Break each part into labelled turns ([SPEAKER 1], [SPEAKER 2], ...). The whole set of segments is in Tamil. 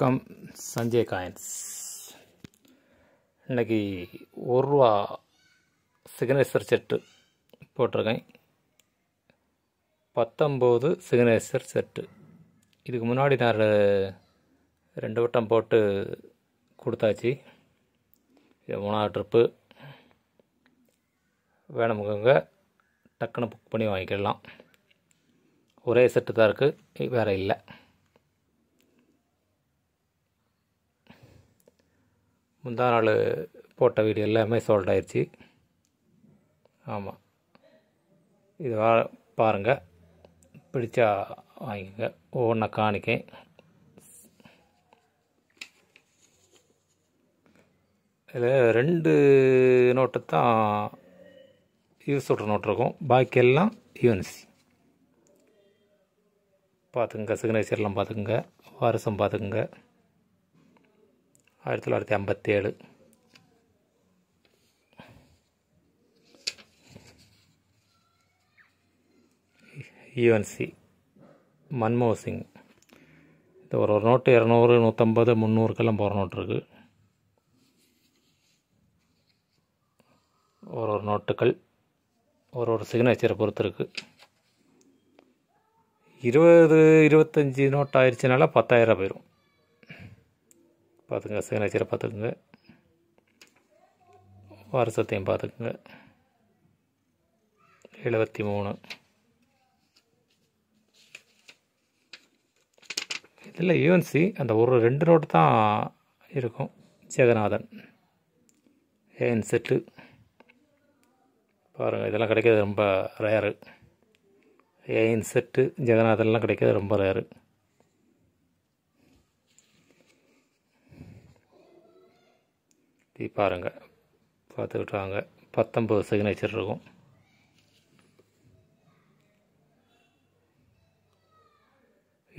[SPEAKER 1] வணக்கம். சஞ்சய் காயின்ஸ். இன்றைக்கி ₹1 சிக்னேச்சர் செட்டு போட்டிருக்கேன். 19 சிக்னேச்சர் செட்டு. இதுக்கு முன்னாடி நான் 2 வட்டம் போட்டு கொடுத்தாச்சு. இது 3வது ட்ரிப்பு. வேணுமுங்க டக்குன்னு புக் பண்ணி வாங்கிக்கலாம். ஒரே செட்டு தான் இருக்குது, வேறு இல்லை. முந்தா நாள் போட்ட வீடியோ எல்லாமே சோல்ட் ஆயிடுச்சு. ஆமாம், இது பாருங்கள், பிடிச்சா வாங்கிக்கோங்க. ஒவ்வொன்றா காணிக்கேன். இதில் 2 நோட்டு தான் யூஸ் சொல்கிற நோட்டு இருக்கும், பாக்கி எல்லாம் யூஎன்சி. பார்த்துக்குங்க, சிக்னேச்சர்லாம் பார்த்துக்குங்க, வருஷம் பார்த்துக்குங்க. 1957. யூஎன்சி மன்மோகன் சிங். இது ஒரு நோட்டு 200, 150, 300க்கெல்லாம் போகிற நோட்டு இருக்குது. ஒரு நோட்டுகள் ஒரு சிக்னேச்சரை பொறுத்து இருக்குது. 20, 25 நோட் ஆயிடுச்சுனால 10,000 போயிடும். பார்த்துங்க, சிக்னேச்சரை பார்த்துக்குங்க, வருஷத்தையும் பார்த்துக்குங்க. 73. இதில் யூஎன்சி அந்த 2 நோட்டு தான் இருக்கும். ஜெகநாதன் ஏஎன் செட்டு பாருங்கள், இதெல்லாம் கிடைக்கிறது ரொம்ப ரேரு. ஏஎன் செட்டு ஜெகநாதன்லாம் கிடைக்கிறது ரொம்ப ரேரு. பாருங்கள், பார்த்துக்கிட்டு வாங்க. 19 சிக்னேச்சர் இருக்கும்.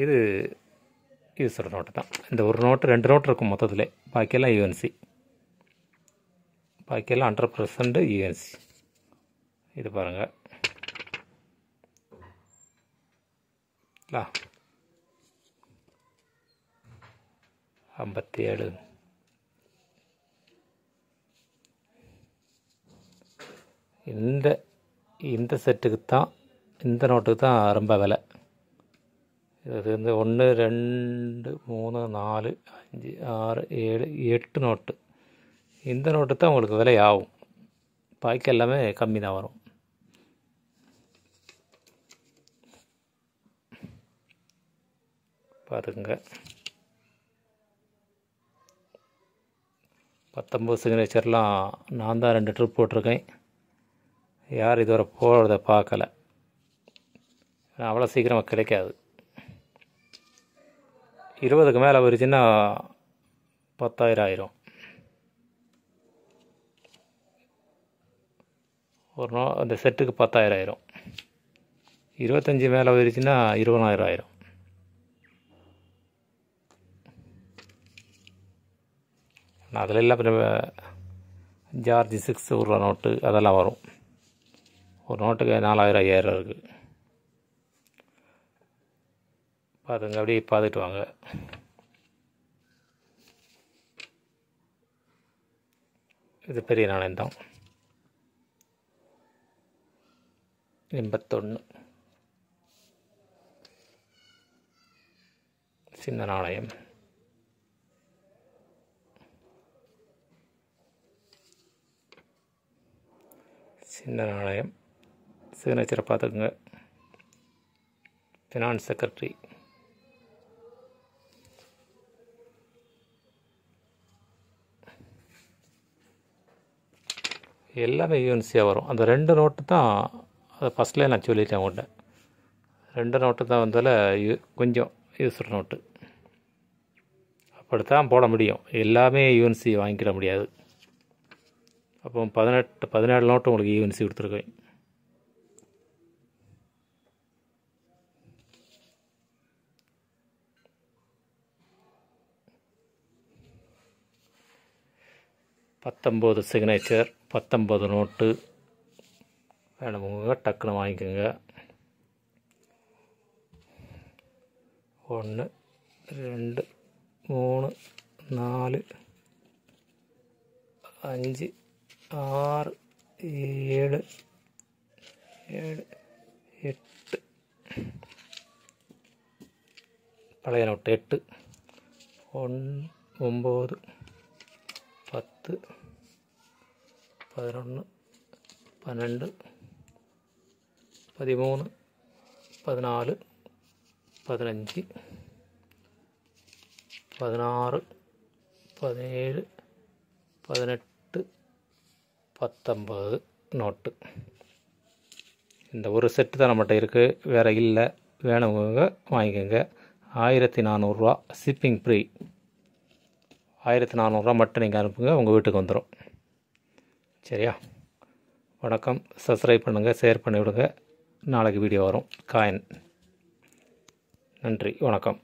[SPEAKER 1] இது யூஸோட நோட்டு தான். இந்த ஒரு நோட்டு 2 நோட்டு இருக்கும் மொத்தத்தில், பாக்கியெல்லாம் யூஎன்சி. பாக்கியெல்லாம் 100% யூஎன்சி. இது பாருங்கள், 57. இந்த செட்டுக்கு தான், இந்த நோட்டுக்கு தான் ரொம்ப விலை. இது வந்து 1, 2, 3, 4, 5, 6, 7, 8 நோட்டு. இந்த நோட்டு தான் உங்களுக்கு விலை ஆகும். பாக்கி எல்லாமே கம்மி தான் வரும். பார்த்துக்குங்க. 19 சிக்னேச்சர்லாம் நான் தான் 2 ட்ரிப் போட்டிருக்கேன். யார் இதுவரை போகிறத பார்க்கல. அவ்வளோ சீக்கிரமாக கிடைக்காது. 20க்கு மேலே வருச்சுன்னா 10,000 ஆயிரும். அந்த செட்டுக்கு 10,000 ஆயிரும். 25 மேலே வருச்சுன்னா 20,000 ஆயிரும். அதில் எல்லாம் ஜார்ஜ் 6 ஒரு நோட்டு அதெல்லாம் வரும். ஒரு நோட்டுக்கு 4,000, 5,000 இருக்குது. பார்த்துங்க, அப்படியே பார்த்துட்டு வாங்க. இது பெரிய நாணயம் தான். 81. சின்ன நாணயம். சின்ன நாணயம். சிக்னேச்சரை பார்த்துக்குங்க. Finance secretary. எல்லாமே யூஎன்சியாக வரும். அந்த 2 நோட்டு தான், அதை ஃபஸ்ட்லேயே நான் சொல்லிட்டேன் உங்கள்கிட்ட. 2 நோட்டு தான் வந்தால் கொஞ்சம் யூஸ்ஃபுல் நோட்டு. அப்படித்தான் போட முடியும். எல்லாமே யூஎன்சி வாங்கிக்கிட முடியாது. அப்போ 17 நோட்டு உங்களுக்கு யூஎன்சி கொடுத்துருக்கேன். $19 சிக்னேச்சர், 19 நோட்டு. வேணுமுங்க டக்குன்னு வாங்கிக்கோங்க. 1, 2, 3, 4 5 6 7 8 பழைய நோட்டு 8 9 10 11 12 13 14 15 16 17 18 19 நோட்டு. இந்த ஒரு செட்டு தான் நம்மகிட்ட இருக்குது, வேறு இல்லை. வேணுங்க வாங்கிக்கோங்க. 1400 ரூபா ஷிப்பிங் ஃப்ரீ. 1400 ரூபா மட்டும் நீங்கள் அனுப்புங்க, உங்கள் வீட்டுக்கு வந்துடும். சரியா? வணக்கம். சப்ஸ்கிரைப் பண்ணுங்கள், ஷேர் பண்ணிவிடுங்க. நாளைக்கு வீடியோ வரும். காயின். நன்றி, வணக்கம்.